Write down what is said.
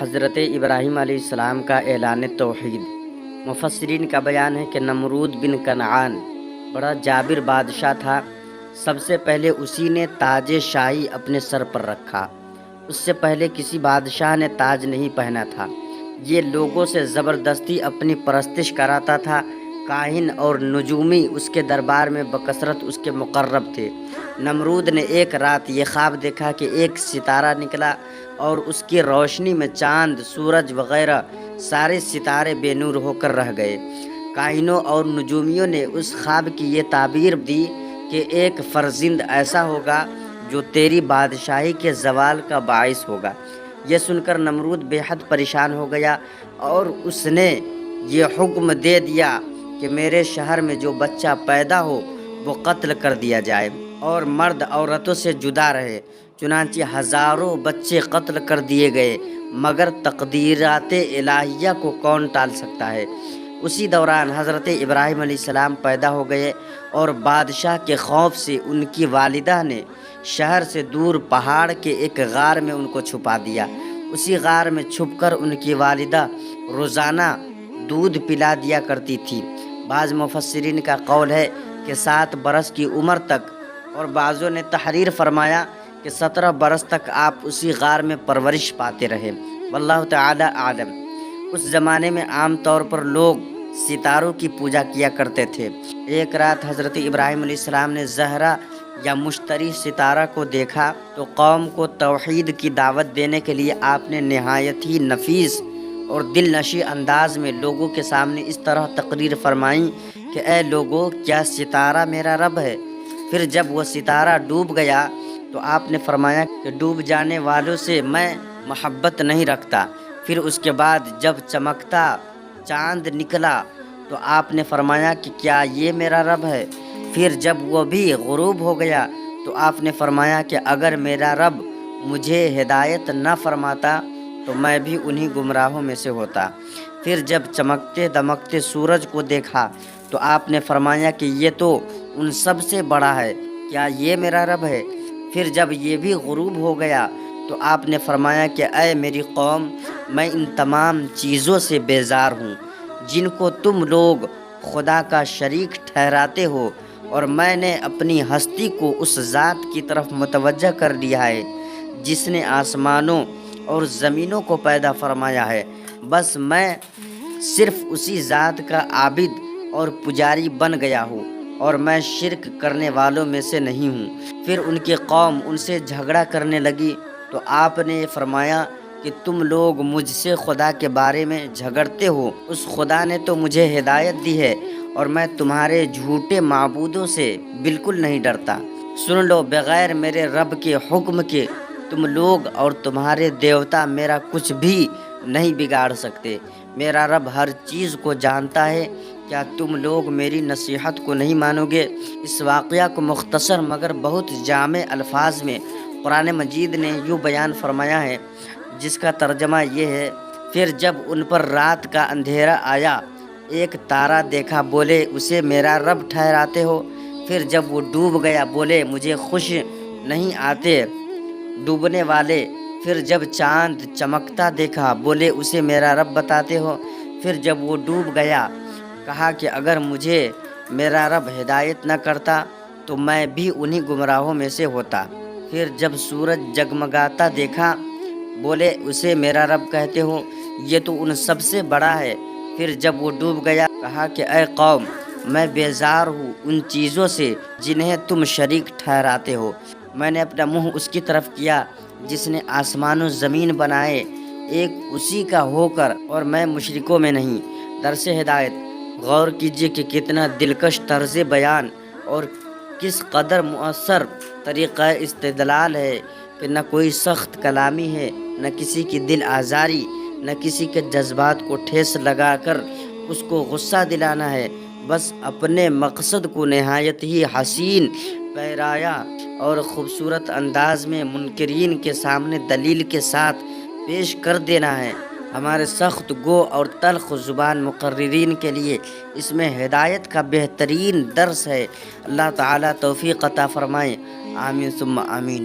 حضرت ابراہیم علیہ السلام کا اعلان توحید۔ مفسرین کا بیان ہے کہ نمرود بن کنعان بڑا جابر بادشاہ تھا۔ سب سے پہلے اسی نے تاج شاہی اپنے سر پر رکھا۔ اس سے پہلے کسی بادشاہ نے تاج نہیں پہنا تھا۔ یہ لوگوں سے زبردستی اپنی پرستش کراتا تھا۔ کاہن اور نجومی اس کے دربار میں بکثرت اس کے مقرب تھے۔ نمرود نے ایک رات یہ خواب دیکھا کہ ایک ستارہ نکلا اور اس کی روشنی میں چاند، سورج وغیرہ سارے ستارے بے نور ہو کر رہ گئے۔ کاہنوں اور نجومیوں نے اس خواب کی یہ تعبیر دی کہ ایک فرزند ایسا ہوگا جو تیری بادشاہی کے زوال کا باعث ہوگا۔ یہ سن کر نمرود بے حد پریشان ہو گیا اور اس نے یہ حکم دے دیا کہ میرے شہر میں جو بچہ پیدا ہو وہ قتل کر دیا جائے اور مرد عورتوں سے جدا رہے۔ چنانچہ ہزاروں بچے قتل کر دیے گئے، مگر تقدیرات الہیہ کو کون ٹال سکتا ہے۔ اسی دوران حضرت ابراہیم علیہ السلام پیدا ہو گئے اور بادشاہ کے خوف سے ان کی والدہ نے شہر سے دور پہاڑ کے ایک غار میں ان کو چھپا دیا۔ اسی غار میں چھپ کر ان کی والدہ روزانہ دودھ پلا دیا کرتی تھی۔ بعض مفسرین کا قول ہے کہ 7 برس کی عمر تک، اور بعضوں نے تحریر فرمایا کہ 17 برس تک آپ اسی غار میں پرورش پاتے رہے۔ واللہ تعالی اعلم۔ اس زمانے میں عام طور پر لوگ ستاروں کی پوجا کیا کرتے تھے۔ ایک رات حضرت ابراہیم علیہ السلام نے زہرہ یا مشتری ستارہ کو دیکھا تو قوم کو توحید کی دعوت دینے کے لیے آپ نے نہایت ہی نفیس اور دل نشیں انداز میں لوگوں کے سامنے اس طرح تقریر فرمائی کہ اے لوگو، کیا ستارہ میرا رب ہے؟ پھر جب وہ ستارہ ڈوب گیا تو آپ نے فرمایا کہ ڈوب جانے والوں سے میں محبت نہیں رکھتا۔ پھر اس کے بعد جب چمکتا چاند نکلا تو آپ نے فرمایا کہ کیا یہ میرا رب ہے؟ پھر جب وہ بھی غروب ہو گیا تو آپ نے فرمایا کہ اگر میرا رب مجھے ہدایت نہ فرماتا تو میں بھی انہی گمراہوں میں سے ہوتا۔ پھر جب چمکتے دمکتے سورج کو دیکھا تو آپ نے فرمایا کہ یہ تو ان سب سے بڑا ہے، کیا یہ میرا رب ہے؟ پھر جب یہ بھی غروب ہو گیا تو آپ نے فرمایا کہ اے میری قوم، میں ان تمام چیزوں سے بیزار ہوں جن کو تم لوگ خدا کا شریک ٹھہراتے ہو، اور میں نے اپنی ہستی کو اس ذات کی طرف متوجہ کر لیا ہے جس نے آسمانوں اور زمینوں کو پیدا فرمایا ہے۔ بس میں صرف اسی ذات کا عابد اور پجاری بن گیا ہوں، اور میں شرک کرنے والوں میں سے نہیں ہوں۔ پھر ان کی قوم ان سے جھگڑا کرنے لگی تو آپ نے فرمایا کہ تم لوگ مجھ سے خدا کے بارے میں جھگڑتے ہو، اس خدا نے تو مجھے ہدایت دی ہے اور میں تمہارے جھوٹے معبودوں سے بالکل نہیں ڈرتا۔ سن لو، بغیر میرے رب کے حکم کے تم لوگ اور تمہارے دیوتا میرا کچھ بھی نہیں بگاڑ سکتے۔ میرا رب ہر چیز کو جانتا ہے۔ کیا تم لوگ میری نصیحت کو نہیں مانو گے؟ اس واقعہ کو مختصر مگر بہت جامع الفاظ میں قرآن مجید نے یوں بیان فرمایا ہے، جس کا ترجمہ یہ ہے: پھر جب ان پر رات کا اندھیرا آیا، ایک تارا دیکھا، بولے اسے میرا رب ٹھہراتے ہو؟ پھر جب وہ ڈوب گیا، بولے مجھے خوش نہیں آتے ڈوبنے والے؟ پھر جب چاند چمکتا دیکھا، بولے اسے میرا رب بتاتے ہو؟ پھر جب وہ ڈوب گیا، کہا کہ اگر مجھے میرا رب ہدایت نہ کرتا تو میں بھی انہی گمراہوں میں سے ہوتا۔ پھر جب سورج جگمگاتا دیکھا، بولے اسے میرا رب کہتے ہو؟ یہ تو ان سب سے بڑا ہے۔ پھر جب وہ ڈوب گیا، کہا کہ اے قوم، میں بیزار ہوں ان چیزوں سے جنہیں تم شریک ٹھہراتے ہو۔ میں نے اپنا منہ اس کی طرف کیا جس نے آسمان و زمین بنائے، ایک اسی کا ہو کر، اور میں مشرکوں میں نہیں۔ درس ہدایت: غور کیجیے کہ کتنا دلکش طرز بیان اور کس قدر مؤثر طریقہ استدلال ہے کہ نہ کوئی سخت کلامی ہے، نہ کسی کی دل آزاری، نہ کسی کے جذبات کو ٹھیس لگا کر اس کو غصہ دلانا ہے۔ بس اپنے مقصد کو نہایت ہی حسین، پیرایا اور خوبصورت انداز میں منکرین کے سامنے دلیل کے ساتھ پیش کر دینا ہے۔ ہمارے سخت گو اور تلخ زبان مقررین کے لیے اس میں ہدایت کا بہترین درس ہے۔ اللہ تعالیٰ توفیق عطا فرمائے۔ آمین ثم آمین۔